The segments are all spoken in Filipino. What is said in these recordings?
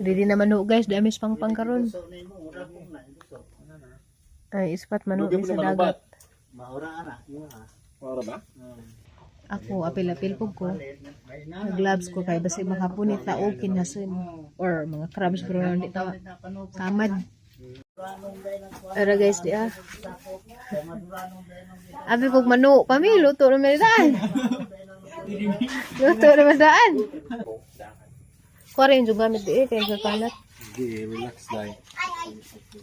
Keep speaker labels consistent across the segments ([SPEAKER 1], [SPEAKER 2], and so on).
[SPEAKER 1] Ready na manu guys, damis pang karon. Ay, ispat manu ni sa dagat.
[SPEAKER 2] Maura ba?
[SPEAKER 1] Ako, apil-apil po ko. Nag-gloves ko kay basi makapunit ta o kinasun. Or mga crabs bro, hindi tawa. Samad. Ara guys, di Abi kog manu, pami, luto na medaan. Luto na medaan. Kuwari yung gamit di kaya kakalat.
[SPEAKER 2] Sige, relax dai.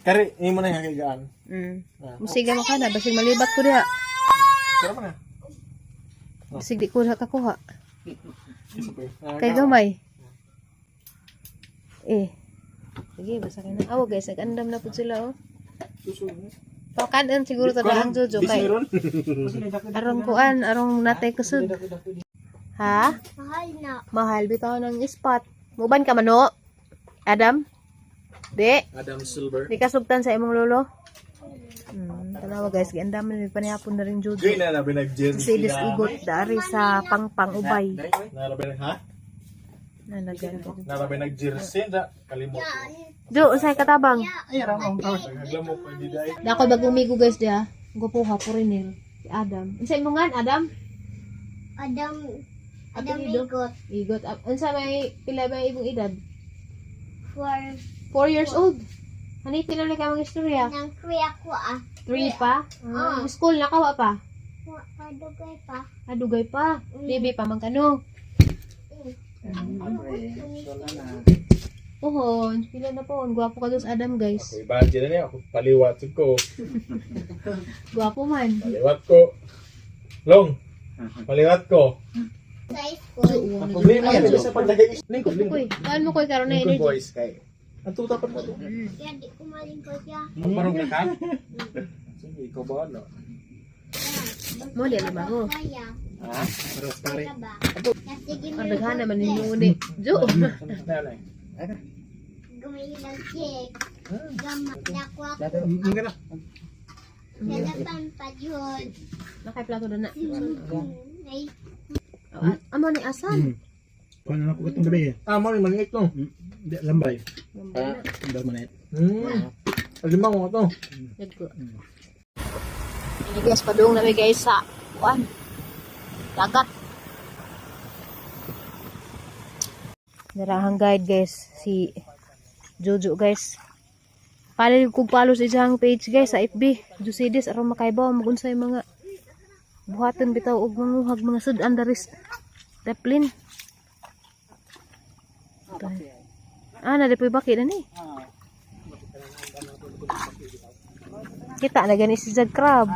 [SPEAKER 2] Kari, ini mo na yung hakigaan.
[SPEAKER 1] Musiga mo ka na, basi malibat ko diha.
[SPEAKER 2] Kara pa na?
[SPEAKER 1] Basi di ko na kakuha. Kay gamay. Sige, basta kayo na. Awa guys, nag-andam na po sila, oh. Pakanan siguro ito na ang Jojo kay. Arong kuan, arong natay kusog. Ha?
[SPEAKER 3] Mahal na.
[SPEAKER 1] Mahal, bitaw ng spot. Muban ka mano? Adam? Di?
[SPEAKER 2] Adam Silver.
[SPEAKER 1] Di ka sugtan sa imong lolo? Tanawa guys, giandam na panihapon na rin Jojo.
[SPEAKER 2] Gay na labi nag-jersey.
[SPEAKER 1] Kasi ilis-igot dari sa pangpang-ubay.
[SPEAKER 2] Narabi nag ha? Narabi nag-jersey da kalimot.
[SPEAKER 1] Jo, usay katabang.
[SPEAKER 2] Ay ramong tawag. Naglamok pa di dai.
[SPEAKER 1] Dako bagumigo guys dia. Gupuha po rin si Adam. Unsay mo ngan Adam?
[SPEAKER 3] Adam Igot.
[SPEAKER 1] Igot. Unsa may pila ba ibong edad?
[SPEAKER 3] 4
[SPEAKER 1] 4 years old. Haniti na ka mga istorya.
[SPEAKER 3] nang kuya ko
[SPEAKER 1] 3 pa? School na kawa pa?
[SPEAKER 3] Padugay pa.
[SPEAKER 1] Adugay pa. Baby pa man kano. Pohon, pila na pohon. Gwapo ka dos Adam guys.
[SPEAKER 2] Ako ibadya na niya. Ako paliwat ko.
[SPEAKER 1] Gwapo man.
[SPEAKER 2] Paliwat ko. Long. Paliwat ko.
[SPEAKER 3] Sa school.
[SPEAKER 2] Ako din na yan. Sa paglagay. Lingkod.
[SPEAKER 1] Koy, kaan mo koy karon na
[SPEAKER 2] Lingkod
[SPEAKER 1] energy.
[SPEAKER 2] boys kay. Ang tutapat mo to.
[SPEAKER 3] Kaya di ko malingkod ya.
[SPEAKER 2] Parang ka? Sige, ikaw ba ano?
[SPEAKER 1] Mo di na ba mo?
[SPEAKER 3] Kaya.
[SPEAKER 2] Ha? Pero stari.
[SPEAKER 3] Kaya ba? Sige mo.
[SPEAKER 1] Ang daghana man ni Jo.
[SPEAKER 3] Gumayin ng cake. Gama. Dakwa ko.
[SPEAKER 2] Ang gana.
[SPEAKER 3] Nadapan pa yun.
[SPEAKER 1] Nakay plato na.
[SPEAKER 3] Ay.
[SPEAKER 1] Amo ni asan?
[SPEAKER 4] Paano na ko itong gabi eh?
[SPEAKER 2] Mo rin maningit to.
[SPEAKER 4] Hindi, lambay. Hindi manit.
[SPEAKER 2] Alimang mo to.
[SPEAKER 1] Nagko. Ini guys, padung na guys sa kuan. Dagat. Narahang guide guys si Jojo guys. Palil kog follow sa iyang page guys sa FB. Jusidis aron makaibaw magunsay mga buhaton bitaw og manguhag mga sudan daris Replin. Na depoy baki na ni. Kita na gani si Jag Crab.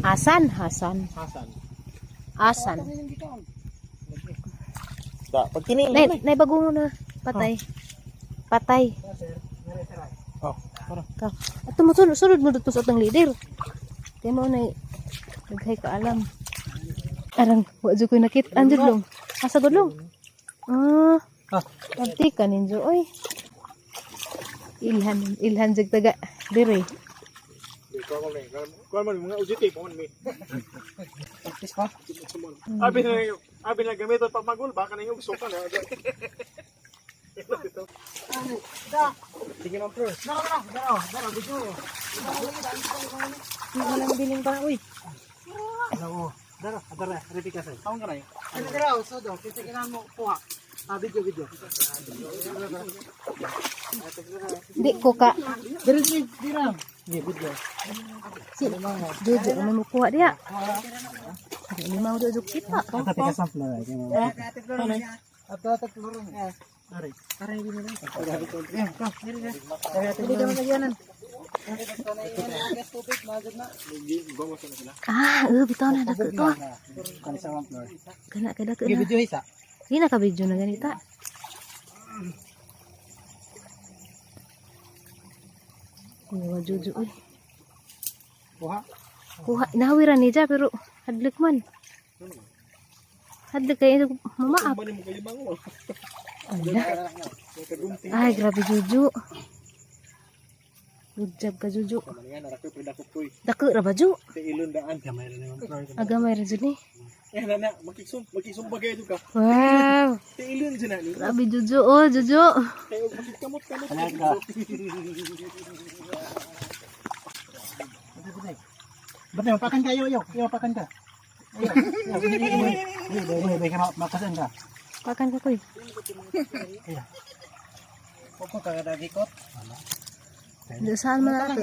[SPEAKER 1] Hasan.
[SPEAKER 2] Da, pag kini.
[SPEAKER 1] Nay bago mo na. Patay.
[SPEAKER 2] Oh, para.
[SPEAKER 1] Ka. Ato mo sunod mo dito sa atong leader. Kaya mo na naghay ka alam. Arang wa jud ko nakit anjud long. Asa gud long? Abti ka ninjo oy. Ilhan jud taga dire.
[SPEAKER 2] Kuan man mga ujitik mo mi. Practice pa. Abi na gamit pa magul baka na yung suka na. Sige na bro. Dara, bijo.
[SPEAKER 1] Walang biling pa uy.
[SPEAKER 4] Dara, repeat ka sa'yo.
[SPEAKER 2] Taon ka na eh.
[SPEAKER 4] Ano ka raw, sodo, kasi kailangan mo kuha. Video.
[SPEAKER 1] Di ko ka.
[SPEAKER 4] Dira. Video.
[SPEAKER 1] Si Jojo ano mo kuha dia? Ini mau Jojo kita.
[SPEAKER 4] Ate ka sample na. Ate kloro niya. Aray din na. Hindi ka magyanan.
[SPEAKER 1] Bitaw na dako to. Kana kada to.
[SPEAKER 4] Video isa.
[SPEAKER 1] Di na ka video na ganita. Kuha Jojo uy. Kuha nahawiran ni ja pero hadlek man. Hadlek kayo mamaap. Ay, grabe Jojo. Good job ka, Juju.
[SPEAKER 2] Kamalingan, narakay pa dako koy.
[SPEAKER 1] Dako ra ba, Ju?
[SPEAKER 2] Sa ilon daan. Gamay rin naman pro.
[SPEAKER 1] Agamay ra Ju ni.
[SPEAKER 2] Eh, nana, makisum bagay ito ka.
[SPEAKER 1] Wow!
[SPEAKER 2] Sa ilon dyan ni.
[SPEAKER 1] Grabe, Juju. Oh, Juju.
[SPEAKER 2] Kayo, makitkamot-kamot.
[SPEAKER 4] Ba't na, mapakan ka, iyo, mapakan ka. Iyo, mapakan ka.
[SPEAKER 1] Pakan ka, Kuy.
[SPEAKER 4] Opo, kagadagikot.
[SPEAKER 1] Saan man na?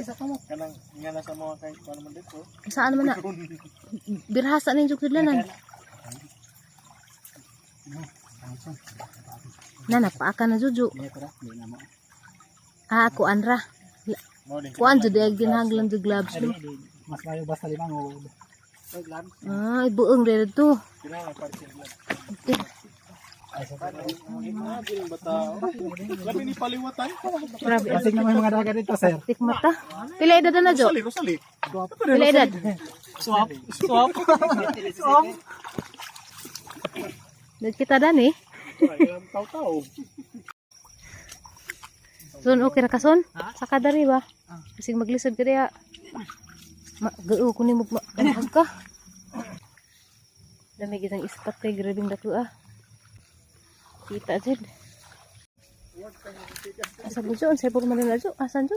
[SPEAKER 2] Kanang nga nasa mga kahit kung ano man dito.
[SPEAKER 1] Saan man na? Birhasa na yung jukudlanan. Paakan na, Juju. Ah, kuan ra. Kuan, Juju, ay ginhaglan yung gloves mo.
[SPEAKER 4] Mas layo basta limang o.
[SPEAKER 1] Ah, ibuong rin ito.
[SPEAKER 2] Kailangan parking lang.
[SPEAKER 1] Okay.
[SPEAKER 2] Labi ni paliwatan.
[SPEAKER 1] Grabe.
[SPEAKER 4] Basig naman yung mga dagat dito, sir.
[SPEAKER 1] Tikmata. Pila edad na, Jo?
[SPEAKER 2] Rosali.
[SPEAKER 1] Pila edad?
[SPEAKER 4] Swap.
[SPEAKER 1] Dad kita dan eh.
[SPEAKER 2] Tau-tau.
[SPEAKER 1] Son, okay ra ka, Son? Saka dari ba? Kasi maglisod ka diya. Gao ko ni mo magdahag ka. Dami kitang ispat kay grabing dako ah. Kita jud. Asa mo Jo? Sa pag manila Jo? Asan Jo?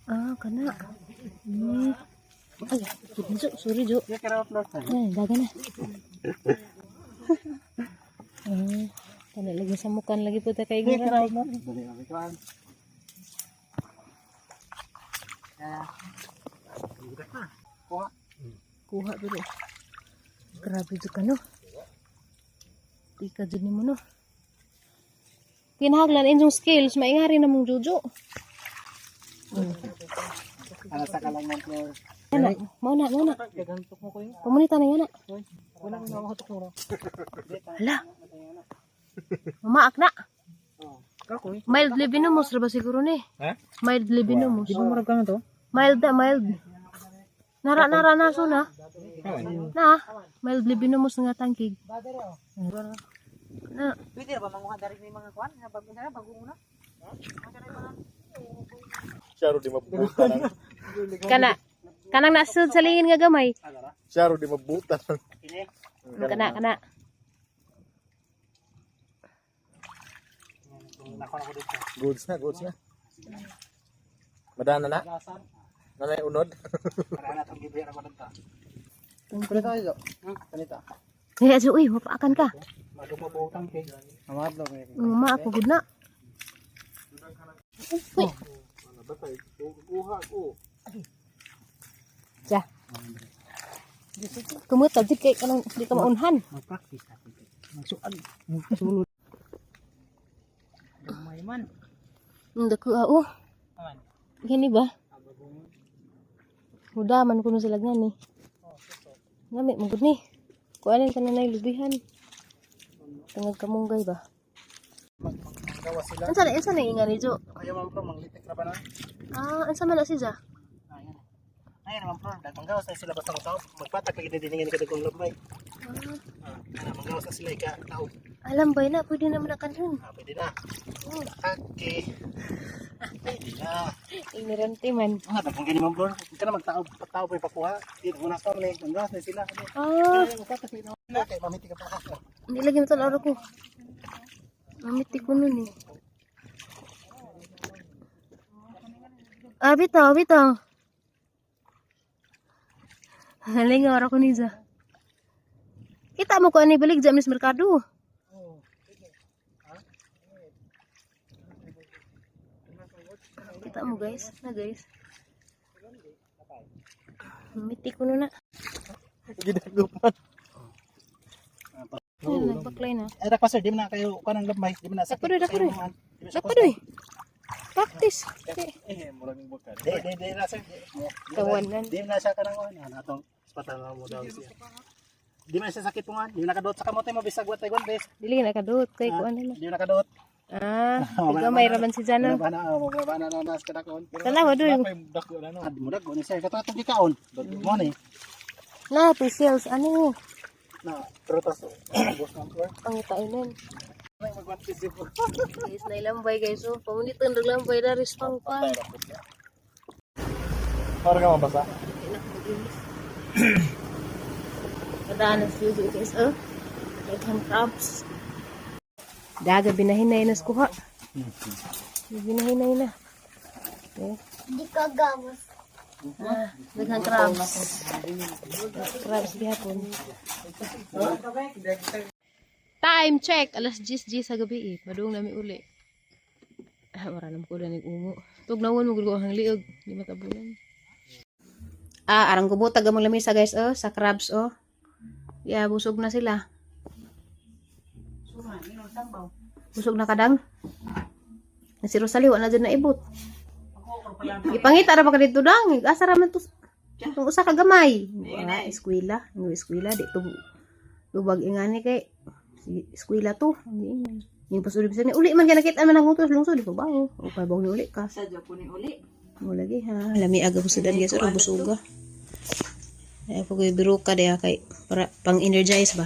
[SPEAKER 1] Ah, kana. Ay, Jo, sorry Jo. Ay, daga na. Kana lagi sa mukan lagi po ta kay gira. Kuha dulu. Grabe jud ka no. Tika jud nimo no. Kinahanglan inyong skills maingari na mong Juju.
[SPEAKER 4] Ala sa kalang ng floor.
[SPEAKER 1] Ana, mauna.
[SPEAKER 4] Gagantok mo ko yun.
[SPEAKER 1] Pamunita na yana.
[SPEAKER 4] Wala mo na mahutok mo.
[SPEAKER 1] Hala. Mamaak na.
[SPEAKER 4] Kakoy.
[SPEAKER 1] Mildly venomous ra ba siguro ni?
[SPEAKER 2] Ha?
[SPEAKER 1] Mildly venomous.
[SPEAKER 4] Di ba marag ka na to?
[SPEAKER 1] Mild. Nara na so na. Na, mildly venomous nga tangkig. Na,
[SPEAKER 4] Pwede ba manguha dari ni mga kwan? Bago muna?
[SPEAKER 2] Siya ro di mabutan.
[SPEAKER 1] kanang nasud sa lingin nga gamay.
[SPEAKER 2] Siya ro di mabutan.
[SPEAKER 1] Kana.
[SPEAKER 2] Goods na. Madana na. Nanay unod.
[SPEAKER 4] Para na itong gibira ko nagta. Kanita tayo. Kanita.
[SPEAKER 1] Kaya Jo, uy, mapaakan ka.
[SPEAKER 4] Madumabutang kay. Amadlo kay.
[SPEAKER 1] Mama ako gud na. Uy.
[SPEAKER 2] Kuha ko.
[SPEAKER 1] Ja. Kumutag jud kay kanang di ka maunhan.
[SPEAKER 4] Mag-practice natin. Magsual. Magsulod. Gamay man.
[SPEAKER 1] Dako oh.
[SPEAKER 4] Aman.
[SPEAKER 1] Gani ba? Hudaman ko na sila ngani. Nami magud ni. Kuanin ka na lubihan. Tangag kamunggay ba?
[SPEAKER 4] Magawa sila.
[SPEAKER 1] Ansa na ingani Jo?
[SPEAKER 4] Ayaw man pro manglitik na ba na?
[SPEAKER 1] Ah, ansa man na siya?
[SPEAKER 4] Ayan. Ayan naman pro. Manggawas na sila basta tao. Magpatak lagi diningin ka dagong lambay. Manggawas na sila ika tao.
[SPEAKER 1] Alam ba na pwede naman na kanhon.
[SPEAKER 4] Pwede na. Okay. Pwede na.
[SPEAKER 1] Ignorante man.
[SPEAKER 4] Dagong ganyan man pro. Huwag ka na magtao pa yung pakuha. Dito muna sa mga manggawas na sila.
[SPEAKER 1] Ah,
[SPEAKER 4] Magpatak na. Okay, mamiti ka pa ka.
[SPEAKER 1] hindi lagi matalaro ko. Mamiti ko nun eh. Ah, bitaw. Halinga ko ni Za. Kita mo ko ani balik jam sa merkado. Kita mo guys, guys. Mamiti ko nun na.
[SPEAKER 2] Gidagupan.
[SPEAKER 1] Nagbaklay na.
[SPEAKER 4] Eh, pa sir, di mo na kayo kanang lambay. Di mo na sakit.
[SPEAKER 1] Dakoy. Dakoy. Practice.
[SPEAKER 2] Murag bukan.
[SPEAKER 4] Di na sir.
[SPEAKER 1] Kawanan.
[SPEAKER 4] Di na siya kanang ano atong hospital mo daw siya. Di man siya sakit pungan. Di mo nakadot sa kamote mo bisag watay gon bes.
[SPEAKER 1] Dili na kadot kay kuan na.
[SPEAKER 4] Di mo nakadot.
[SPEAKER 1] Ah, gamay raman si Jano.
[SPEAKER 4] Bana na nas kadakon.
[SPEAKER 1] Tanaw doy.
[SPEAKER 2] Dako na no.
[SPEAKER 4] Ad mo dago ni sir katong gikaon. Mo ni.
[SPEAKER 1] Na, sales ano?
[SPEAKER 4] Na, prutas. Boss ng floor.
[SPEAKER 1] Ang tainan.
[SPEAKER 4] May magwantis po.
[SPEAKER 1] Guys, nailambay guys. So, pamunitan ng lambay na rispang pa.
[SPEAKER 2] Para ka mabasa.
[SPEAKER 1] Kadaan na studio guys, oh. Daghang crabs. Daga binahinay na kuha. Binahinay na. Okay.
[SPEAKER 3] Di ka gawas.
[SPEAKER 1] Daghang crabs. Crabs bihapon. Time check. Alas 10 sa gabi eh. Madung namin uli. Wala naman ko lang umo. Tugnawan mo gulo ang liog. Di matabunan. Arang gubutag ang lamisa guys, oh. Sa crabs, oh. Yeah, busog na sila. Busog na kadang. Na si Rosalie, wala na dyan naibot. Ipangita na ba ka dito dang? Asa raman to. Itong usa ka gamay. Wala, eskwela. Ang eskwela, dito. Lubag ingani kay. Eskwela to. Yung pasulib sa ni. Uli man ka nakita man ang utos. Lungsod, di pa ba? O pabawang ni uli ka.
[SPEAKER 5] Sadya po ni uli.
[SPEAKER 1] Mo lagi ha. Lami aga busudan guys. Orang busuga. Ay, pag biruka diya kay para pang-energize ba.